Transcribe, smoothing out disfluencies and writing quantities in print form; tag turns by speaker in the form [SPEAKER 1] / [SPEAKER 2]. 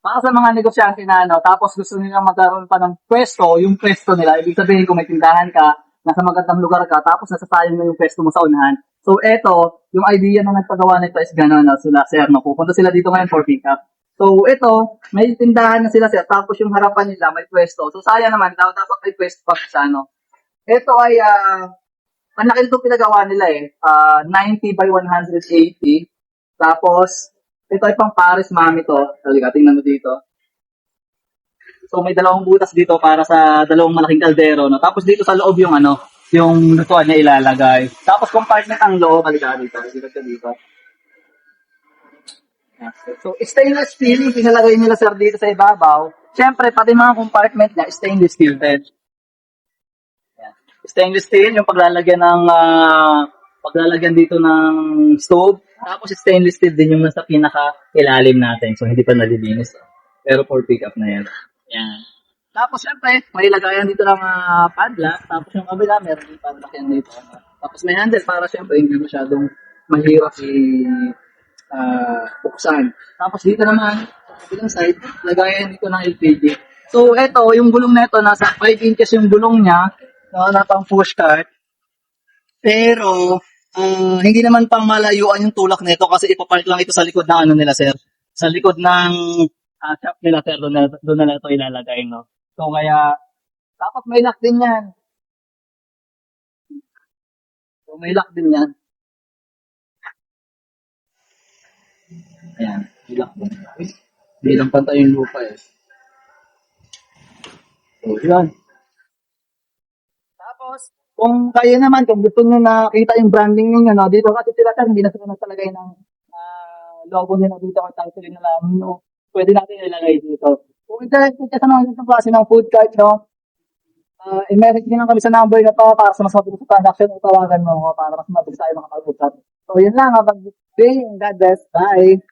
[SPEAKER 1] Para sa mga negosyante na ano, tapos gusto nila magkaroon pa ng pwesto, yung pwesto nila, ibig sabihin kung may tindahan ka, nasa magandang lugar ka, tapos nasasayang na yung pwesto mo sa unahan. So, eto, yung idea na nagpagawa nito is gano'n na sila, sir, no? Pupunta sila dito ngayon for pick up. So, ito, may tindahan na sila, sir, tapos yung harapan nila may pwesto. So, sayang naman, dapat may pwesto pa sa ano. Ito ay, malaki ito pinagawa nila eh. 90 by 180. Tapos, ito ay pang Paris Mami to. Halika, tingnan mo dito. So, may dalawang butas dito para sa dalawang malaking kaldero, no? Tapos dito sa loob yung ano, yung lutuan niya ilalagay. Tapos compartment ang loob. Halika dito. Halika ka dito. So, stainless steel yung pinalagay nila, sir, dito sa ibabaw. Siyempre, pati mga compartment niya, stainless steel din. Yan. Stainless steel, yung paglalagyan ng paglalagyan dito ng stove. Tapos stainless steel din yung nasa pinaka-ilalim natin. So, hindi pa nalilinis. Pero for pick up na yan. Yan. Tapos, syempre, may lagayan dito ng padlock. Tapos yung kabila, meron din padlock yan dito. Tapos may handle para syempre hindi masyadong mahirap buksan. Tapos dito naman, sa kabilang side, lagayan dito ng LPG. So, eto, yung gulong nito, nasa 5 inches yung gulong niya, no, na pang push cart. Pero, hindi naman pang malayuan yung tulak nito kasi ipapark lang ito sa likod ng ano nila, sir. Sa likod ng shop nila, sir. Doon na ito ilalagay, no. So, kaya, dapat may lock din yan. So, may lock din yan. Ayan, may lock din. Hindi lang pantay yung lupa eh. So, yun. Tapos, kung kayo naman, kung gusto nyo nakita yung branding ninyo, no, dito kasi sila, sir, hindi na sila nagtalagay ng logo nila dito or title nila, no, pwede natin ilagay dito. Kung interested ka sa mga ganitong klase ng food cart, no, i-message nyo lang kami sa number na to para sa mas mabilis sa transaction o tawagan mo ko para mas mabilis tayo makapag-usap. So, yun lang. Have a good day and God bless. Bye!